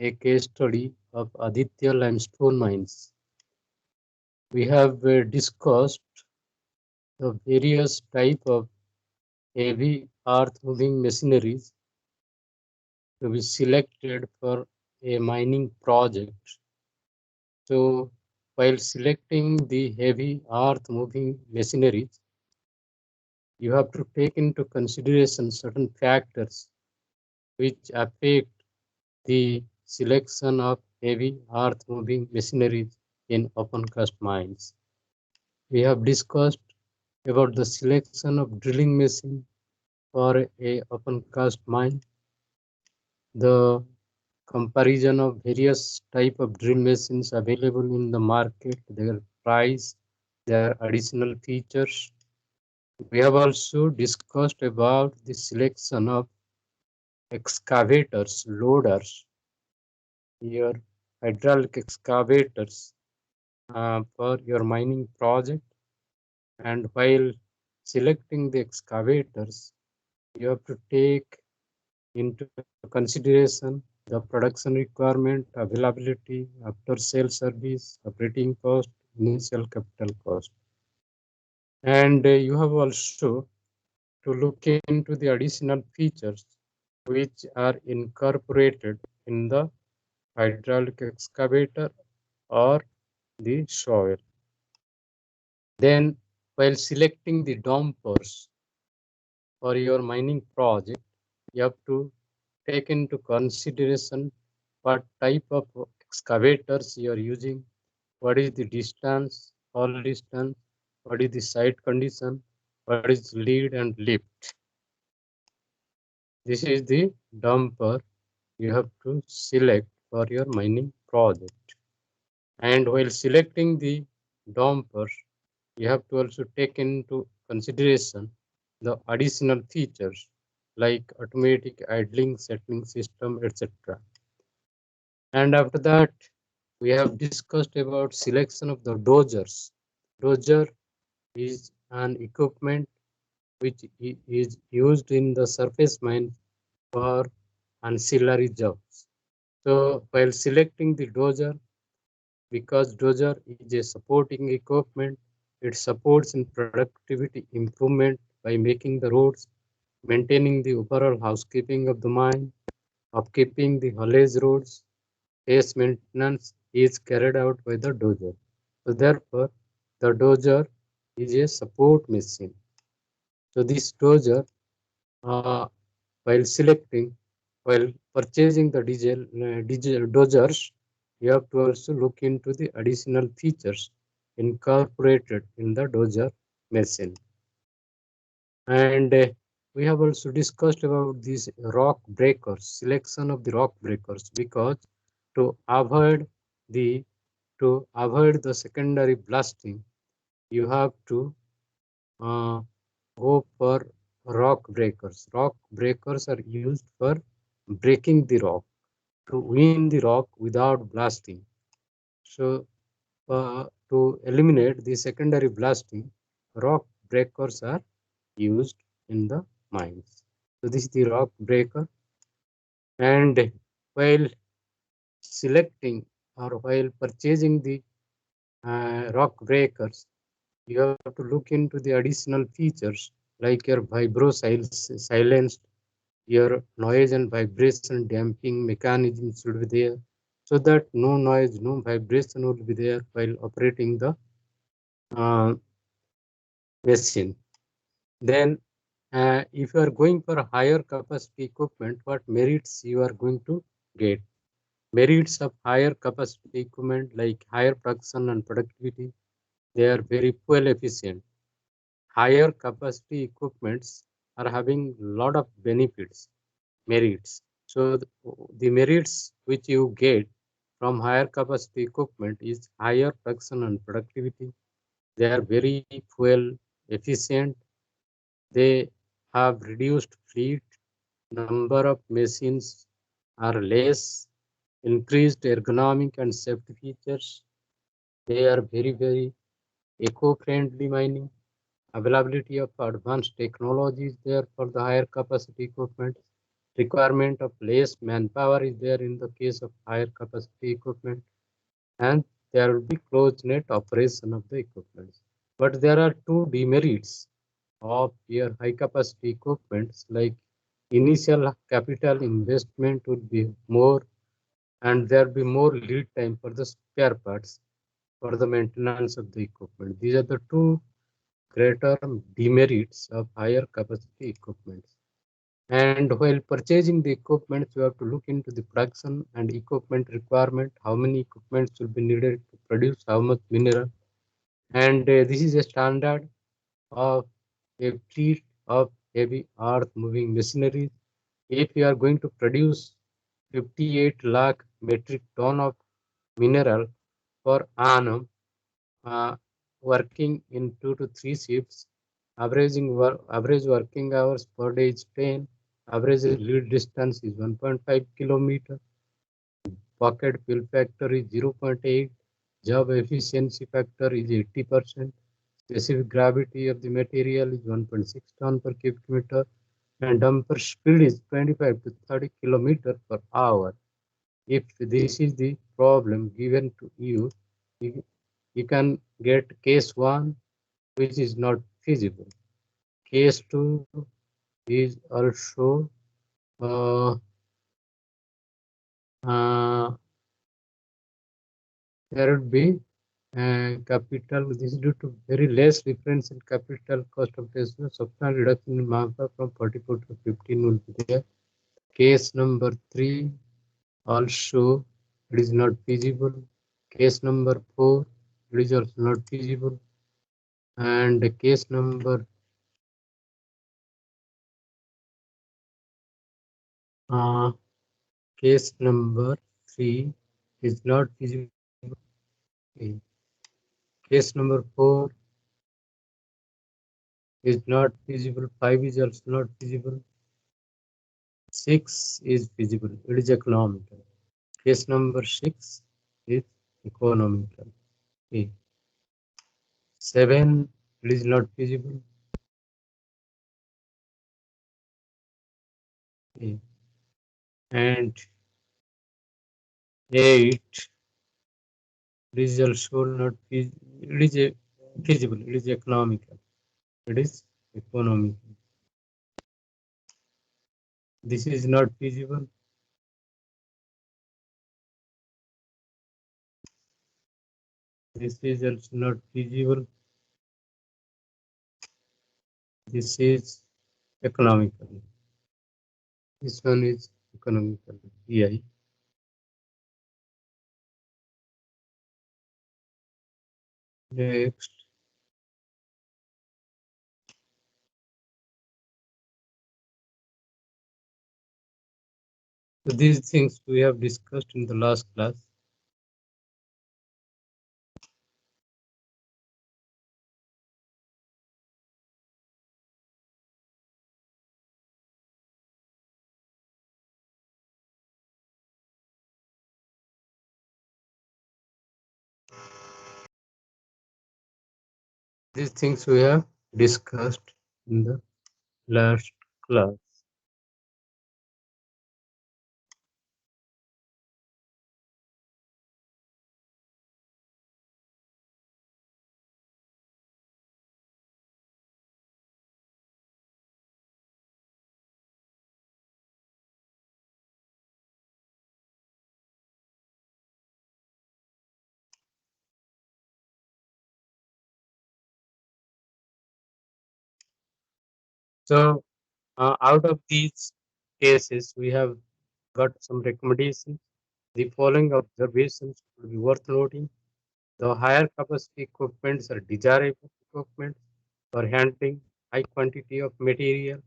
a case study of Aditya limestone mines. We have discussed the various type of heavy earth moving machineries to be selected for a mining project. So while selecting the heavy earth moving machineries, you have to take into consideration certain factors which affect the selection of heavy earth moving machineries in open cast mines. We have discussed about the selection of drilling machine for a open cast mine, the comparison of various type of drill machines available in the market, their price, their additional features. We have also discussed about the selection of excavators, loaders, your hydraulic excavators for your mining project. And while selecting the excavators, you have to take into consideration the production requirement, availability, after sale service, operating cost, initial capital cost. And you have also to look into the additional features which are incorporated in the hydraulic excavator or the shovel. Then, while selecting the dumpers for your mining project, you have to take into consideration what type of excavators you are using, what is the distance, haul distance, what is the site condition, what is lead and lift. This is the dumper you have to select for your mining project. And while selecting the dumper, you have to also take into consideration the additional features like automatic idling settling system, etc. And after that, we have discussed about selection of the dozers. Dozer is an equipment which is used in the surface mine for ancillary jobs. So while selecting the dozer, because dozer is a supporting equipment, it supports in productivity improvement by making the roads, maintaining the overall housekeeping of the mine, upkeeping the haulage roads. Base maintenance is carried out by the dozer. So therefore, the dozer is a support machine. So this dozer, uh, while selecting, while purchasing the diesel dozers, you have to also look into the additional features incorporated in the dozer machine. And we have also discussed about these rock breakers, selection of the rock breakers, because to avoid the secondary blasting, you have to uh, go for rock breakers. Rock breakers are used for breaking the rock to win the rock without blasting. So to eliminate the secondary blasting, rock breakers are used in the mines. So this is the rock breaker. And while selecting or while purchasing the rock breakers, you have to look into the additional features like your vibro silenced, your noise and vibration damping mechanism should be there, so that no noise, no vibration will be there while operating the uh, machine. Then, if you are going for a higher capacity equipment, what merits you are going to get? Merits of higher capacity equipment like higher production and productivity. They are very fuel efficient. Higher capacity equipments are having lot of benefits, merits. So the merits which you get from higher capacity equipment is higher production and productivity. They are very fuel efficient. They have reduced fleet. Number of machines are less. Increased ergonomic and safety features. They are very eco-friendly mining. Availability of advanced technologies there for the higher capacity equipment. requirement of less manpower is there in the case of higher capacity equipment, and there will be closed net operation of the equipment. But there are two demerits of your high capacity equipments, like initial capital investment will be more, and there will be more lead time for the spare parts for the maintenance of the equipment. These are the two greater demerits of higher capacity equipment. And while purchasing the equipment, you have to look into the production and equipment requirement, how many equipments will be needed to produce how much mineral. And this is a standard of a fleet of heavy earth moving machinery. If you are going to produce 58 lakh metric ton of mineral per annum, working in 2 to 3 shifts, average working hours per day is 10, average lead distance is 1.5 kilometer, pocket fill factor is 0.8, job efficiency factor is 80%, specific gravity of the material is 1.6 ton per cubic meter, and dumper speed is 25 to 30 kilometer per hour. If this is the problem given to you, you can get case 1, which is not feasible. Case 2 is also there would be capital. This is due to very less difference in capital cost of business. Substantial reduction in manpower from 44 to 15 will be there. Case number 3 also it is not feasible. Case number 4 it is also not feasible. And case number case number 3 is not feasible. Case number 4 is not feasible. 5 is also not feasible. 6 is feasible. It is economical. Case number 6 is economical. Okay. 7 it is not feasible. Okay. And 8 it is also not feasible. It is feasible. It is economical. It is economical. This is not feasible. This is also not feasible. This is economical. This one is economical. EI. Next. So these things we have discussed in the last class. These things we have discussed in the last class. So out of these cases, we have got some recommendations. The following observations will be worth noting. The higher capacity equipments are desirable equipment for handling high quantity of material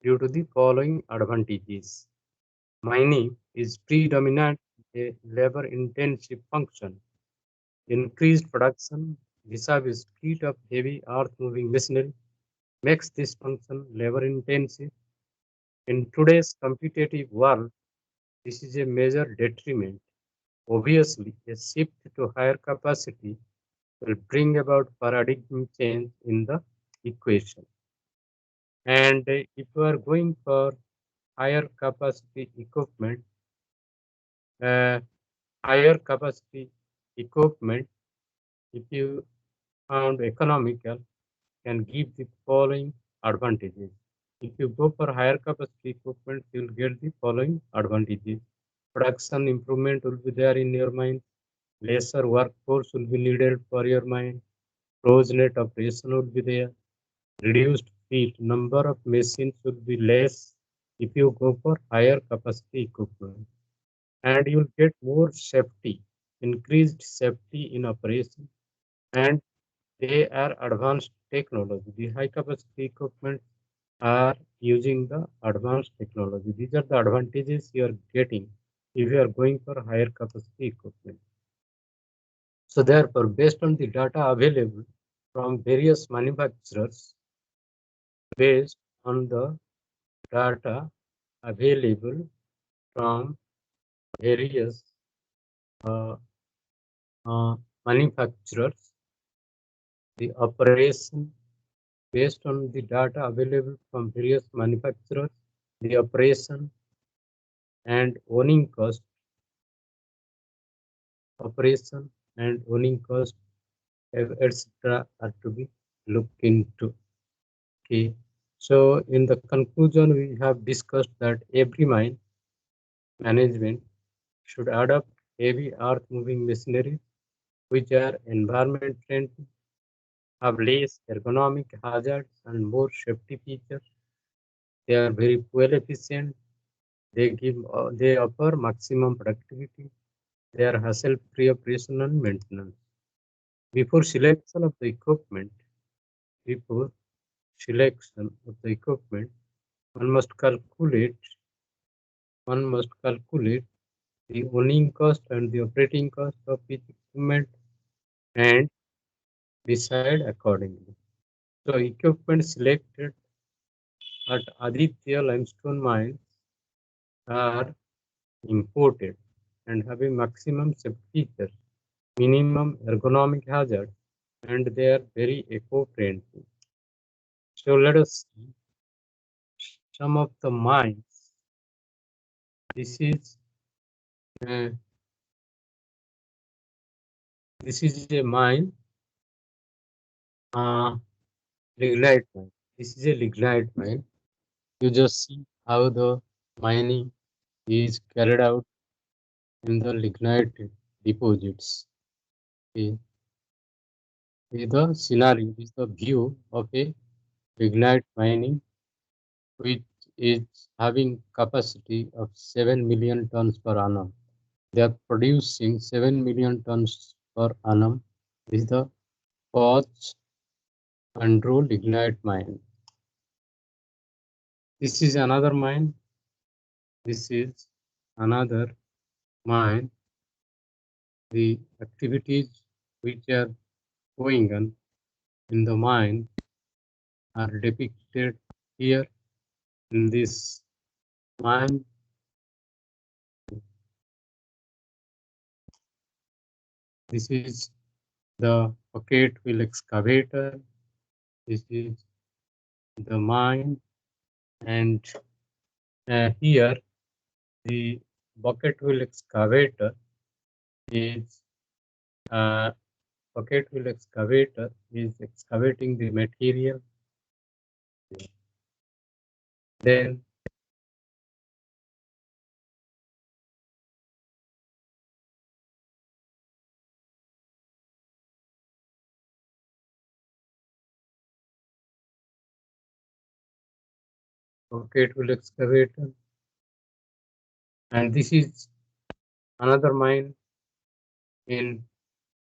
due to the following advantages. Mining is predominant a labor-intensive function. Increased production vis-a-vis fleet of heavy earth-moving machinery makes this function labor-intensive. In today's competitive world, this is a major detriment. Obviously, a shift to higher capacity will bring about paradigm change in the equation. And if you are going for higher capacity equipment, higher capacity equipment, if you found economical, can give the following advantages. If you go for higher capacity equipment, you will get the following advantages. Production improvement will be there in your mind. Lesser workforce will be needed for your mind. Close net operation would be there. Reduced feet, number of machines would be less if you go for higher capacity equipment. And you'll get more safety, increased safety in operation, and they are advanced technology. The high capacity equipment are using the advanced technology. These are the advantages you are getting if you are going for higher capacity equipment. So therefore, based on the data available from various manufacturers, based on the data available from various uh, manufacturers, the operation based on the data available from various manufacturers, the operation and owning cost, operation and owning cost, etc. are to be looked into. Okay. So in the conclusion, we have discussed that every mine management should adopt heavy earth moving machinery which are environment friendly, have less ergonomic hazards and more safety features. They are very fuel efficient. They offer maximum productivity. They are hassle-free operation and maintenance. Before selection of the equipment, before selection of the equipment, one must calculate the owning cost and the operating cost of each equipment and decide accordingly. So equipment selected at Aditya limestone mines are imported and have a maximum safety features, minimum ergonomic hazard, and they are very eco-friendly. So let us see some of the mines. This is uh, a mine, lignite mine. This is a lignite mine. You just see how the mining is carried out in the lignite deposits. Okay. The scenario is the view of a lignite mining, which is having capacity of 7 million tons per annum. They are producing 7 million tons per annum. This is the Koch Andro lignite mine. This is another mine. This is another mine. The activities which are going on in the mine are depicted here in this mine. This is the bucket wheel excavator. This is the mine, and here the bucket wheel excavator is bucket wheel excavator is excavating the material. Then bucket wheel excavator, and this is another mine in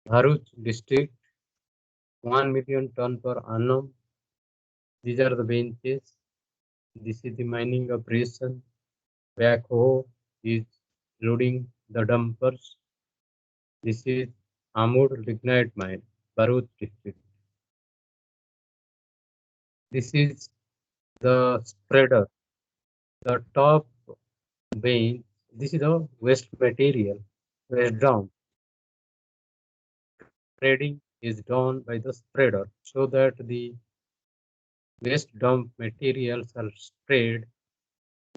Bharuch district, 1 million ton per annum. These are the benches. This is the mining operation. Backhoe is loading the dumpers. This is Amur lignite mine, Bharuch district. This is the spreader, the top bench. This is the waste material, waste dump. Spreading is done by the spreader so that the waste dump materials are spread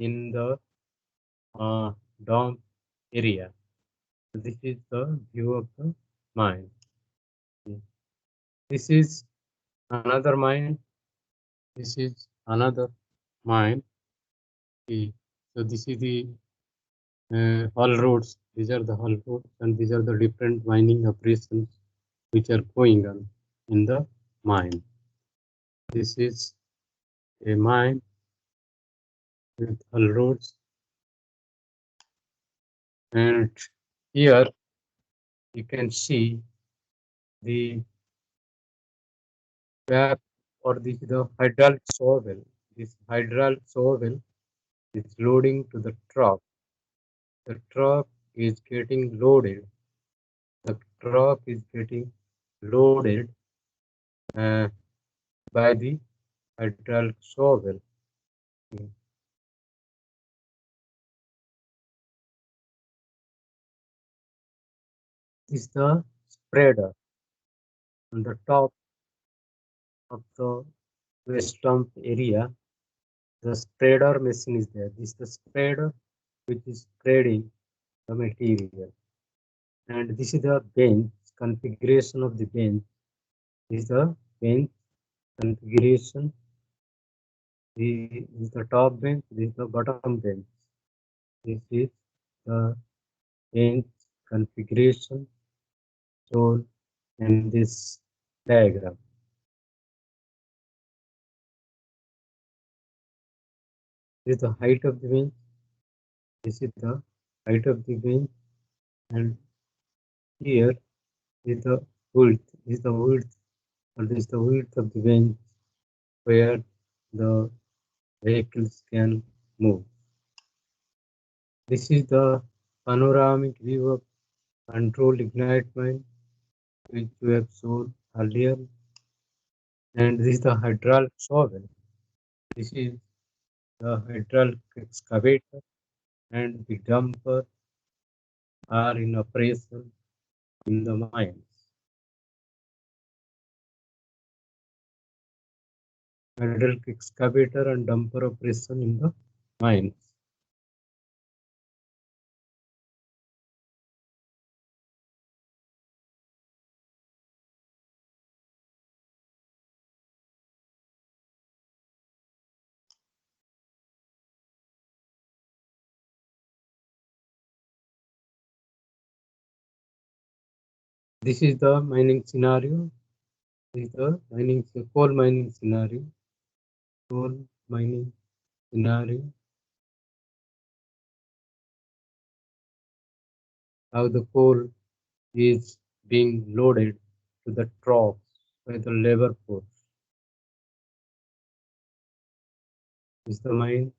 in the dump area. This is the view of the mine. This is another mine. This is another mine. So this is the haul roads. These are the haul roads, and these are the different mining operations which are going on in the mine. This is a mine with haul roads, and here you can see the back or the hydraulic shovel. This hydraulic shovel is loading to the truck. The truck is getting loaded. The truck is getting loaded by the hydraulic shovel. This is the spreader on the top of the waste dump area. The spreader machine is there. This is the spreader which is spreading the material. And this is the bench configuration of the bench. This is the bench configuration. This is the top bench. This is the bottom bench. This is the bench configuration shown in this diagram. This is the height of the bench. This is the height of the bench, and here is the width. This is the width, or this is the width of the bench where the vehicles can move. This is the panoramic view of controlled ignite mine, which we have shown earlier. And this is the hydraulic shovel. This is the hydraulic excavator, and the dumper are in operation in the mines. Hydraulic excavator and dumper operation in the mines. This is the mining scenario. This is the coal mining scenario. Coal mining scenario. How the coal is being loaded to the trucks by the labor force. This is the mine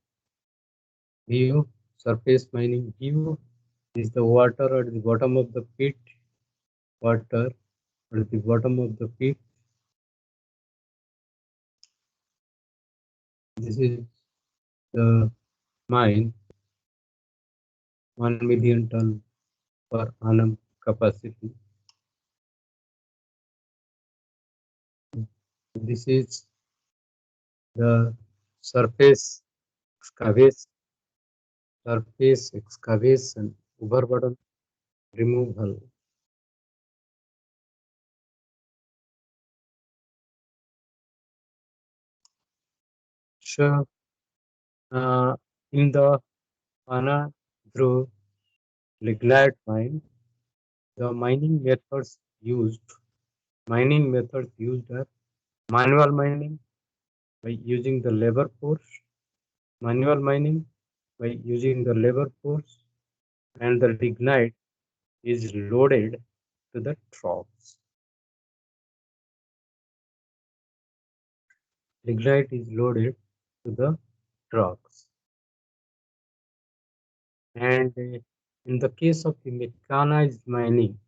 view, surface mining view. This is the water at the bottom of the pit. Water at the bottom of the pit. This is the mine, 1 million ton per annum capacity. This is the surface excavation, overburden removal. So, in the Anadru lignite mine, the mining methods used are manual mining by using the labor force, manual mining by using the labor force, and the lignite is loaded to the troughs. Lignite is loaded to the trucks. And in the case of the mechanized mining,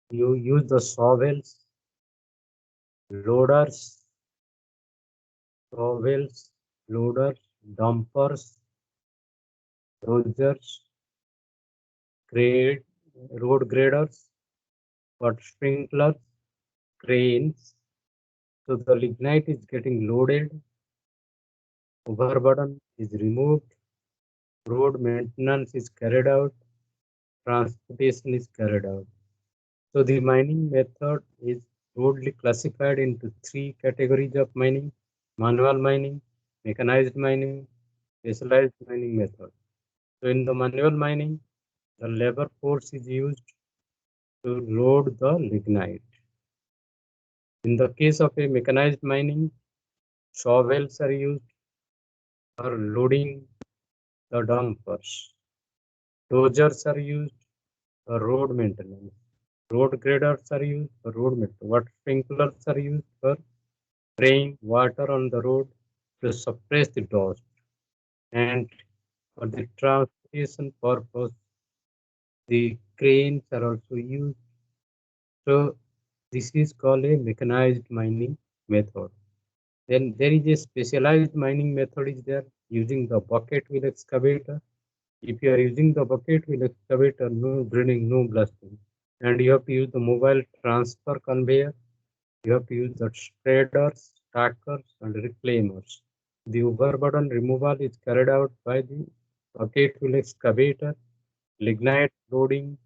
you use the shovels, loaders, dumpers, dozers, road graders, water sprinklers, cranes. So the lignite is getting loaded overburden is removed, road maintenance is carried out, transportation is carried out. So the mining method is broadly classified into three categories of mining: manual mining, mechanized mining, specialized mining method. So in the manual mining, the labor force is used to load the lignite. In the case of a mechanized mining, shovels are used for loading the dumpers. Dozers are used for road maintenance. Road graders are used for road maintenance. Water sprinklers are used for spraying water on the road to suppress the dust. And for the transportation purpose, the cranes are also used. So this is called a mechanized mining method. Then there is a specialized mining method is there using the bucket wheel excavator. If you are using the bucket wheel excavator, no drilling, no blasting. And you have to use the mobile transfer conveyor. You have to use the spreaders, stackers, and reclaimers. The overburden removal is carried out by the bucket wheel excavator. Lignite loading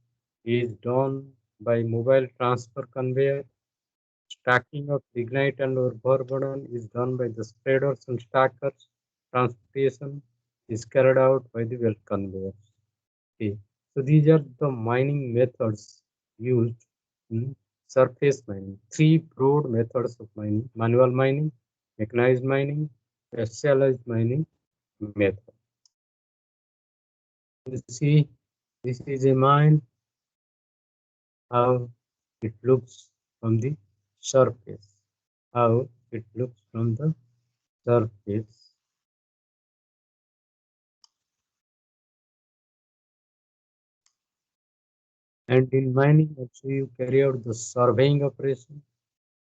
is done by mobile transfer conveyor. Stacking of lignite and overburden is done by the spreaders and stackers. Transportation is carried out by the belt conveyors. Okay. So these are the mining methods used in surface mining. Three broad methods of mining: manual mining, mechanized mining, specialized mining method. You see, this is a mine, how it looks from the surface. How it looks from the surface. And in mining, also you carry out the surveying operation.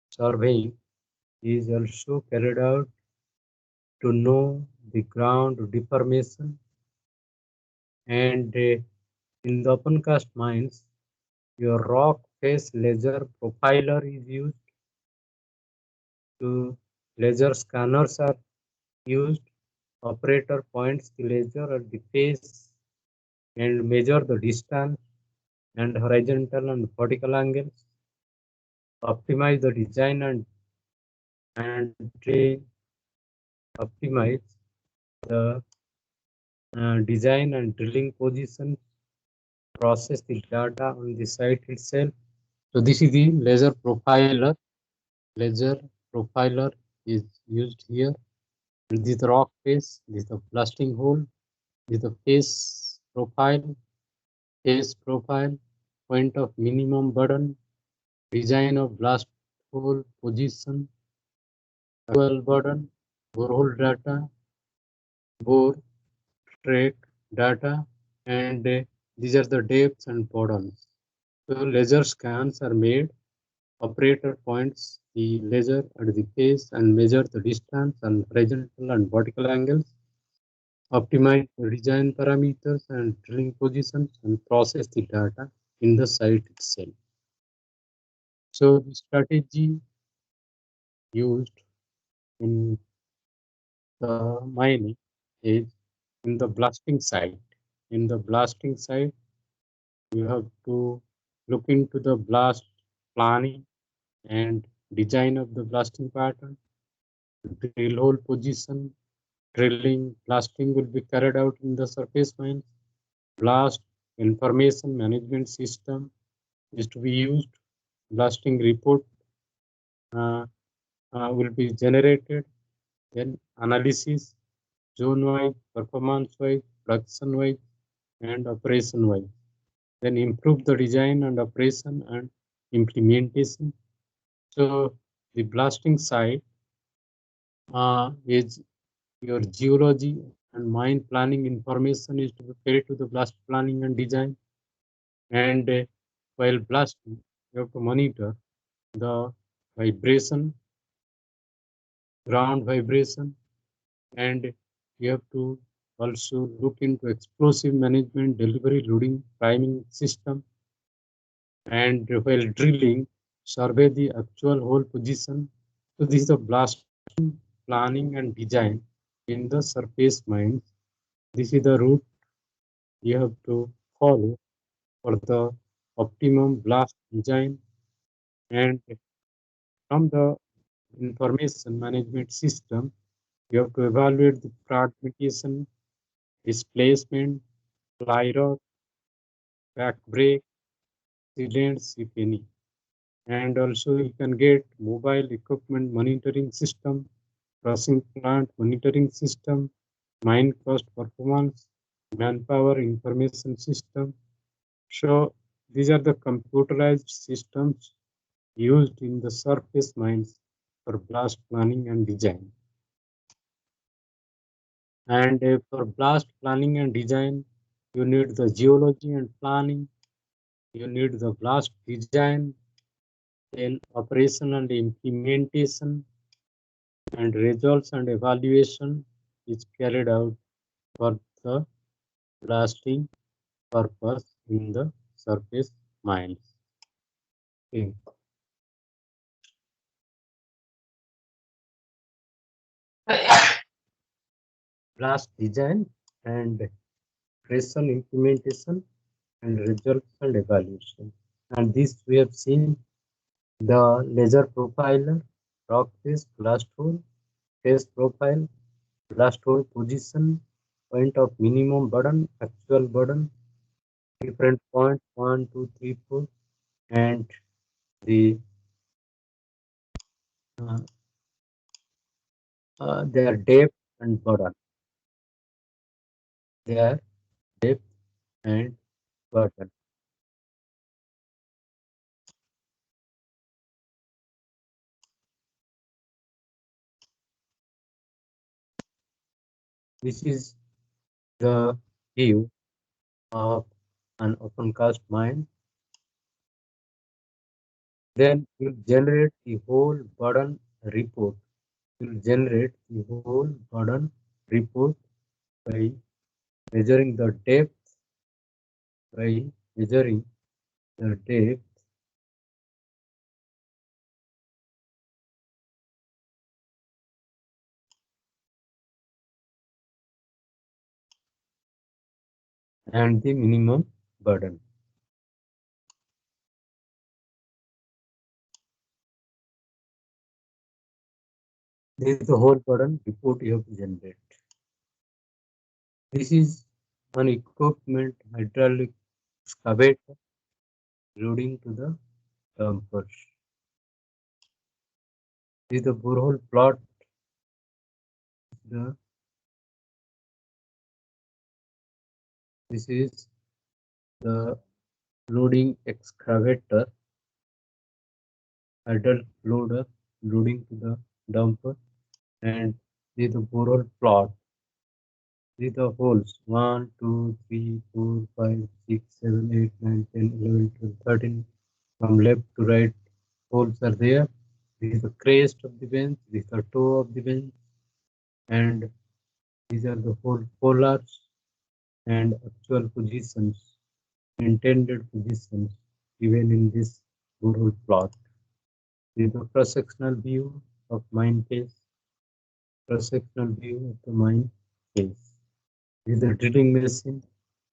Surveying is also carried out to know the ground deformation. And in the open cast mines, your rock face laser profiler is used. To laser scanners are used. Operator points the laser at the face and measure the distance and horizontal and vertical angles. Optimize the design and optimize the design and drilling position. Process the data on the site itself. So this is the laser profiler. Laser profiler is used here. And this is the rock face. This is the blasting hole. This is the face profile. Face profile. Point of minimum burden. Design of blast hole position. Fuel burden. Borehole data. Bore track data. And these are the depths and burdens. So laser scans are made. Operator points the laser at the face and measure the distance and horizontal and vertical angles. Optimize the design parameters and drilling positions and process the data in the site itself. So the strategy used in the mining is in the blasting site. In the blasting site, you have to look into the blast planning and design of the blasting pattern, drill hole position. Drilling, blasting will be carried out in the surface mines. Blast information management system is to be used. Blasting report will be generated. Then analysis, zone-wise, performance-wise, production-wise, and operation-wise. Then improve the design and operation and implementation. So the blasting site is your geology and mine planning information is to be fed to the blast planning and design. And while blasting, you have to monitor the vibration, ground vibration, and you have to also look into explosive management, delivery, loading, priming system. And while drilling, survey the actual hole position. So this is the blast planning and design in the surface mines. This is the route you have to follow for the optimum blast design, and from the information management system, you have to evaluate the fragmentation, displacement, fly rod, back brake, sealants, if any. And also you can get mobile equipment monitoring system, processing plant monitoring system, mine cost performance, manpower information system. So these are the computerized systems used in the surface mines for blast planning and design. And for blast planning and design, you need the geology and planning, you need the blast design, then operation and implementation, and results and evaluation is carried out for the blasting purpose in the surface mines. Okay. Blast design and operation implementation and results and evaluation. And this we have seen the laser profiler, rock face, blast hole, phase profile, blast hole position, point of minimum burden, actual burden, different point 1, 2, 3, 4, and the their depth and burden. Their depth and burden. This is the view of an open cast mine. Then you generate the whole burden report. You generate the whole burden report by measuring the depth, by measuring the depth and the minimum burden. This is the whole burden report you have to generate. This is an equipment hydraulic excavator loading to the dumpers. This is the borehole plot. This is the loading excavator, hydraulic loader loading to the dumper, and this is the borehole plot. These are holes 1, 2, 3, 4, 5, 6, 7, 8, 9, 10, 11, 12, 13. From left to right, holes are there. This is the crest of the bench, this is the toe of the bench, and these are the whole polars and actual positions, intended positions given in this borehole plot. This is the cross-sectional view of mine face, cross-sectional view of the mine face. This is the drilling machine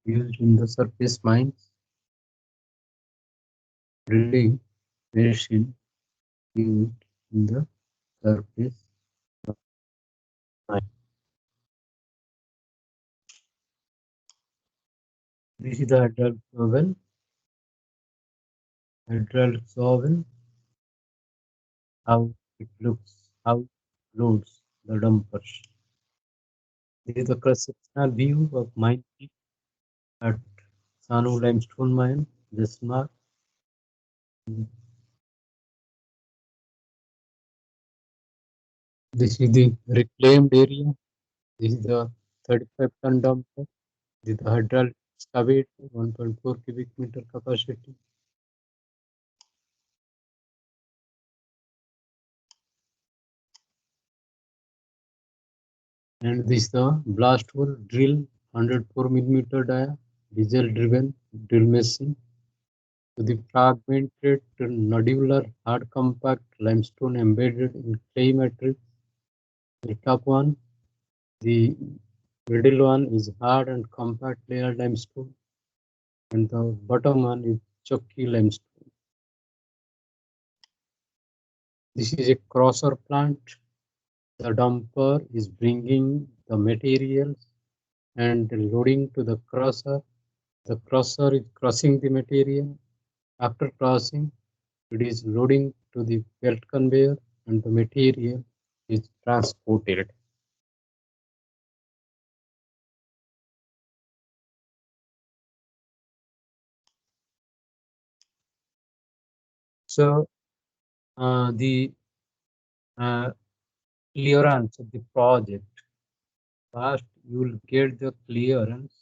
used in the surface mines, drilling machine used in the surface mine. This is the hydraulic shovel, how it looks, how it loads the dumpers. This is the cross-sectional view of mine at Sanu limestone mine, Jesmark. This is the reclaimed area. This is the 35-ton dumper. This is the hydraulic excavator, 1.4 cubic meter capacity. And this is the blast hole drill, 104 millimeter dia, diesel driven drill machine. To the fragmented nodular hard compact limestone embedded in clay matrix. Top one, The middle one is hard and compact layer limestone, and the bottom one is chalky limestone. This is a crusher plant. The dumper is bringing the materials and loading to the crusher. The crusher is crushing the material. After crushing, it is loading to the belt conveyor and the material is transported. So the uh, clearance of the project. First, you will get the clearance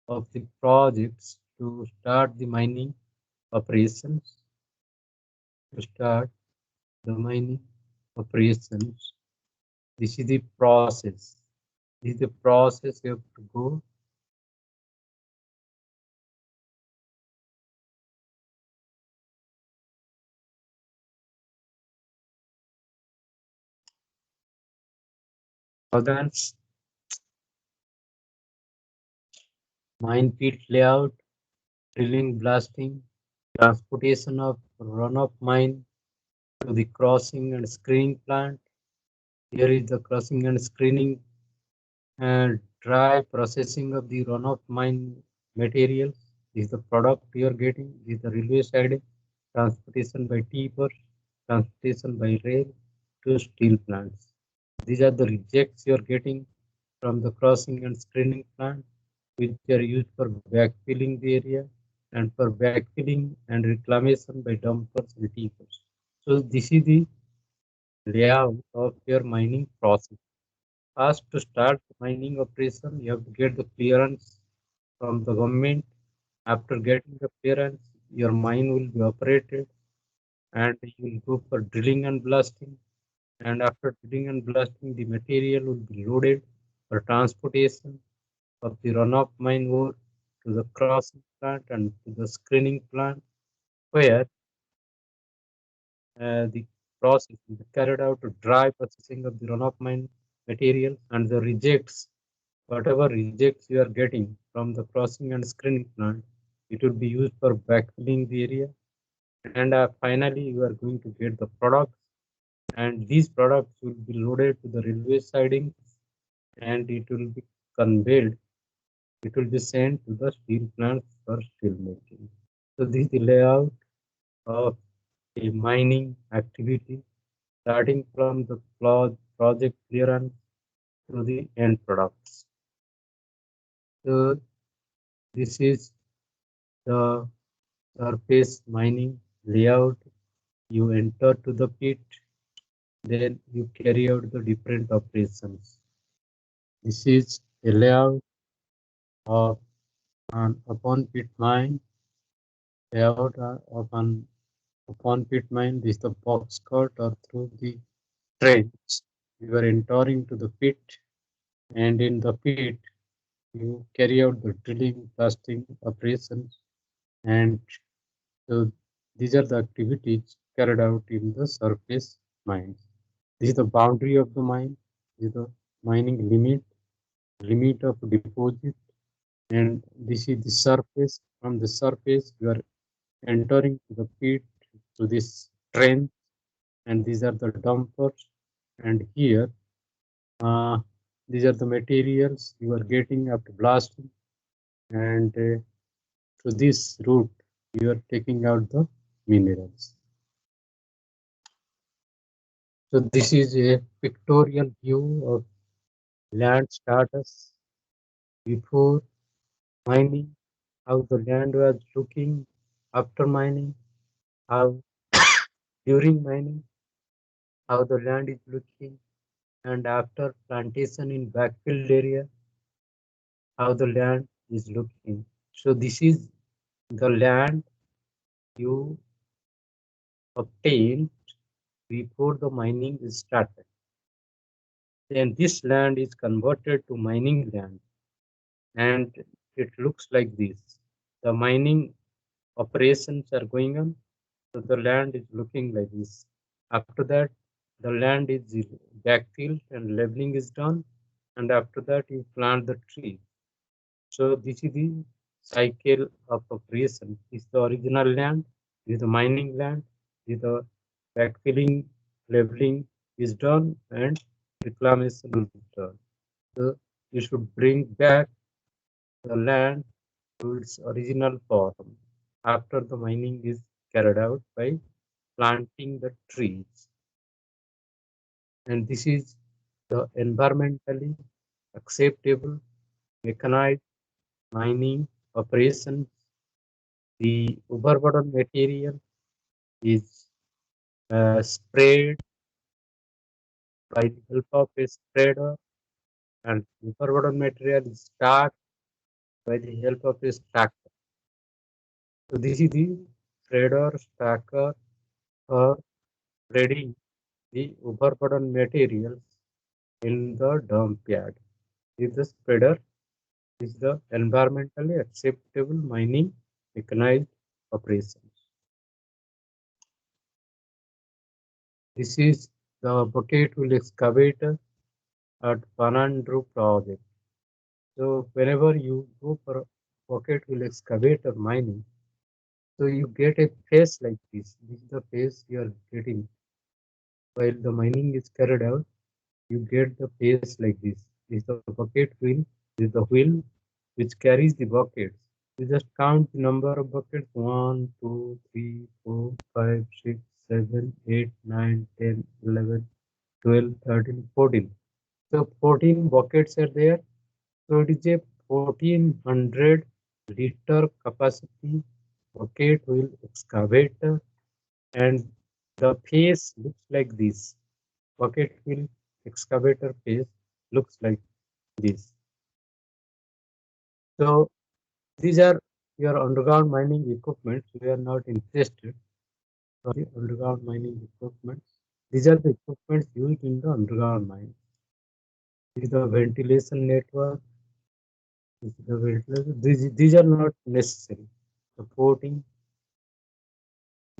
of the projects to start the mining operations. To start the mining operations, this is the process. This is the process you have to go. Then mine pit layout, drilling, blasting, transportation of runoff mine to the crossing and screening plant. Here is the crossing and screening and dry processing of the runoff mine materials. This is the product you are getting. This is the railway siding, transportation by tipper, transportation by rail to steel plants. These are the rejects you are getting from the crossing and screening plant, which are used for backfilling the area and for backfilling and reclamation by dumpers and tippers. So this is the layout of your mining process. First, to start the mining operation, you have to get the clearance from the government. After getting the clearance, your mine will be operated and you will go for drilling and blasting. And after drilling and blasting, the material will be loaded for transportation of the runoff mine ore to the crossing plant and to the screening plant, where the process is carried out to dry processing of the runoff mine material and the rejects. Whatever rejects you are getting from the crossing and screening plant, it will be used for backfilling the area. And finally, you are going to get the products, and these products will be loaded to the railway sidings and it will be conveyed. It will be sent to the steel plants for steel making. So this is the layout of a mining activity, starting from the project clearance to the end products. So this is the surface mining layout. You enter to the pit, then you carry out the different operations. This is a layout of an open pit mine. Layout of an open pit mine. This is the box cut or through the trench. You are entering to the pit, and in the pit you carry out the drilling, blasting operations, and so these are the activities carried out in the surface mines. This is the boundary of the mine. This is the mining limit of deposit, and this is the surface. From the surface, you are entering the pit to this trench, and these are the dumpers. And here, uh, these are the materials you are getting after blasting, and through this route, you are taking out the minerals. So this is a pictorial view of land status before mining, how the land was looking after mining, how during mining, how the land is looking, and after plantation in backfilled area, how the land is looking. So this is the land you obtained before the mining is started. Then this land is converted to mining land, and it looks like this. The mining operations are going on, so the land is looking like this. After that, the land is backfilled and leveling is done, and after that you plant the tree. So this is the cycle of operation. This is the original land, this is the mining land, this is the backfilling, leveling is done, and reclamation is done. So you should bring back the land to its original form after the mining is carried out by planting the trees. And this is the environmentally acceptable mechanized mining operation. The overburden material is sprayed by the help of a spreader, and overburden material is stacked by the help of a stacker. So this is the spreader stacker for spreading the overburden materials in the dump yard. This is the spreader is the environmentally acceptable mining mechanized operations. This is the bucket wheel excavator at Panandru project. So whenever you go for bucket wheel excavator mining, so you get a face like this. This is the face you are getting. While the mining is carried out, you get the face like this. This is the bucket wheel. This is the wheel which carries the buckets. You just count the number of buckets 1, 2, 3, 4, 5, 6, 7, 8, 9, 10, 11, 12, 13, 14. So 14 buckets are there. So it is a 1400 liter capacity bucket wheel excavator, and the face looks like this. Bucket wheel excavator face looks like this. So these are your underground mining equipment. We are not interested for the underground mining equipment. These are the equipments used in the underground mine. This is the ventilation network. This is the ventilation. These are not necessary. Supporting,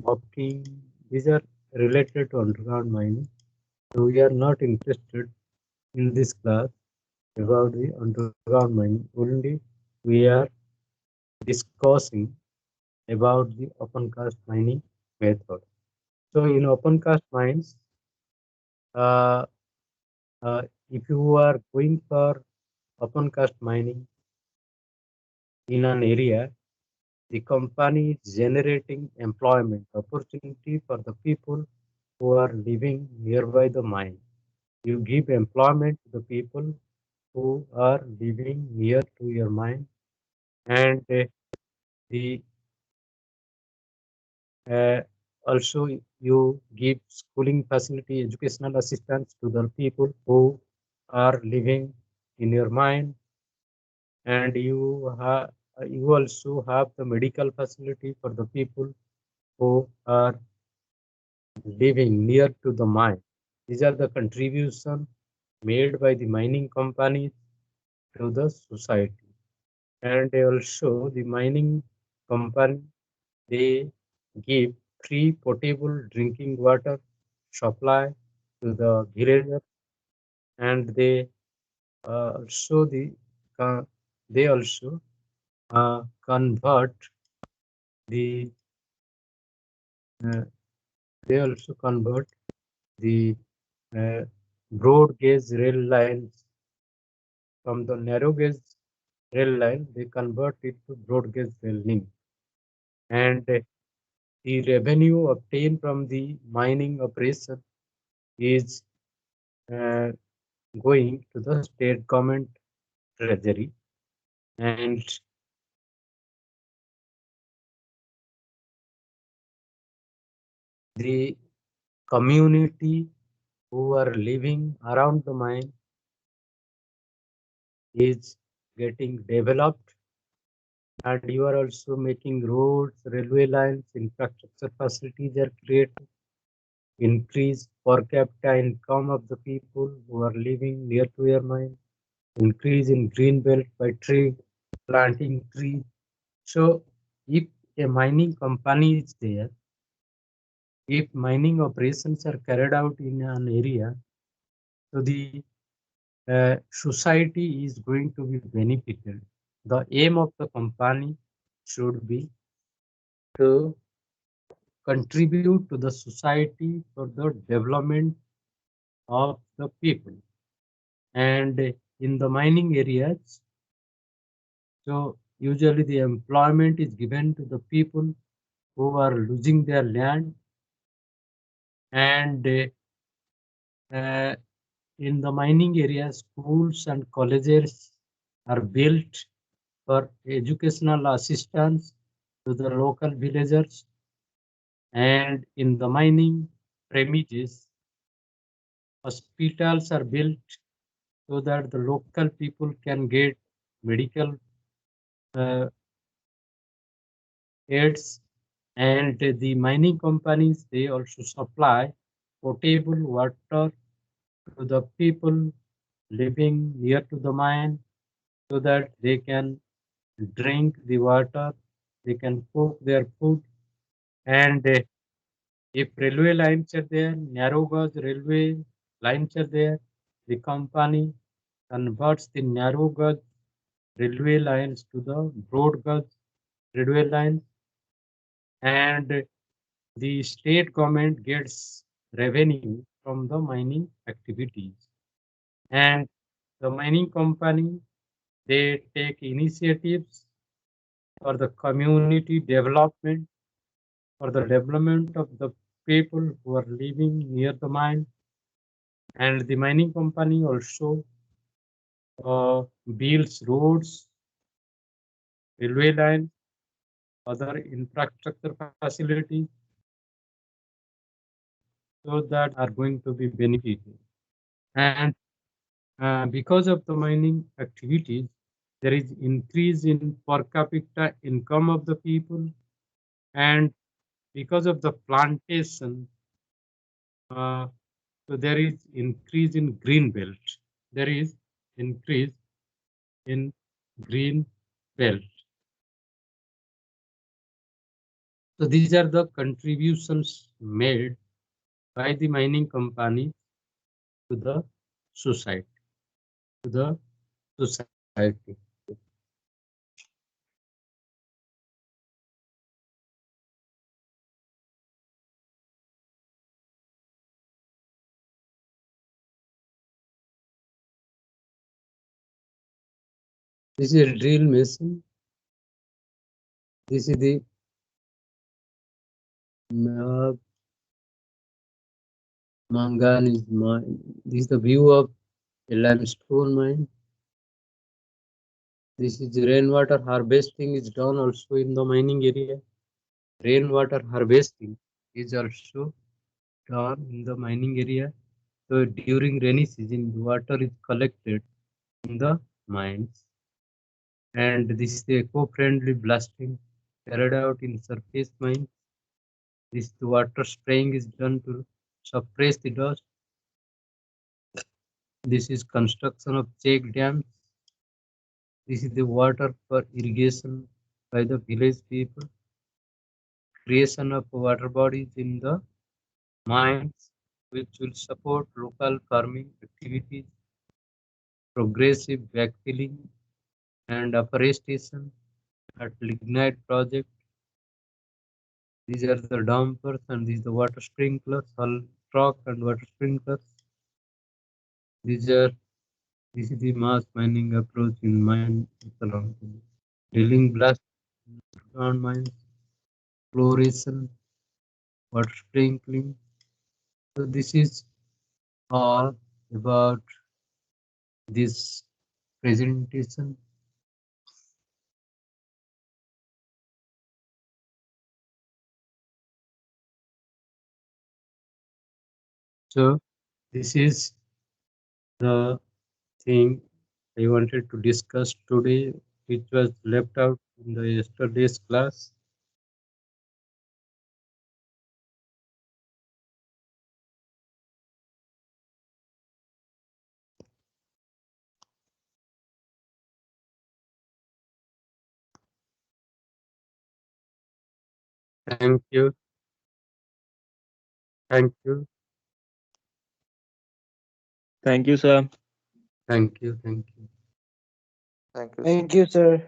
mopping, these are related to underground mining. So we are not interested in this class about the underground mining. Only we are discussing about the open cast mining method. So in open cast mines, uh, if you are going for open cast mining in an area, the company is generating employment opportunity for the people who are living nearby the mine. You give employment to the people who are living near to your mine, and the uh, also you give schooling facility, educational assistance to the people who are living in your mine, and you also have the medical facility for the people who are living near to the mine. These are the contribution made by the mining companies to the society. And also the mining company, they give free potable drinking water supply to the villagers, and also the uh, they also convert the uh, they also convert the uh, broad gauge rail lines from the narrow gauge rail line. They convert it to broad gauge rail link, and the revenue obtained from the mining operation is uh, going to the state government treasury, and the community who are living around the mine is getting developed, and you are also making roads, railway lines, infrastructure facilities are created, increase per capita income of the people who are living near to your mine, increase in green belt by tree planting trees. So if a mining company is there, If mining operations are carried out in an area, so the society is going to be benefited. The aim of the company should be to contribute to the society for the development of the people. And in the mining areas, so usually the employment is given to the people who are losing their land, and in the mining area, schools and colleges are built for educational assistance to the local villagers. And in the mining premises, hospitals are built so that the local people can get medical uh, aids. And the mining companies, they also supply potable water to the people living near to the mine so that they can drink the water, they can cook their food. And if railway lines are there, narrow gauge railway lines are there, the company converts the narrow gauge railway lines to the broad gauge railway lines, and the state government gets revenue from the mining activities. And the mining company, they take initiatives for the community development, for the development of the people who are living near the mine. And the mining company also builds roads, railway lines, other infrastructure facilities, so that are going to be benefited. And because of the mining activities, there is increase in per capita income of the people, and because of the plantation, uh, so there is increase in green belt. There is increase in green belt. So these are the contributions made by the mining company to the society, to the society. This is a drill machine. This is the uh, manganese mine. This is the view of a limestone mine. This is rainwater harvesting is done also in the mining area. Rainwater harvesting is also done in the mining area. So during rainy season, the water is collected in the mines. And this is the eco-friendly blasting carried out in surface mines. This the water spraying is done to suppress the dust. This is construction of check dams. This is the water for irrigation by the village people. Creation of water bodies in the mines, which will support local farming activities. Progressive backfilling and afforestation at lignite project. These are the dumpers and these are the water sprinklers, hull truck and water sprinklers. These are This is the mass mining approach in mine drilling blast underground mines, exploration, water sprinkling. So this is all about this presentation. So this is the thing I wanted to discuss today, which was left out in the yesterday's class. Thank you. Thank you. Thank you, sir. Thank you. Thank you. Thank you, sir. Thank you, sir.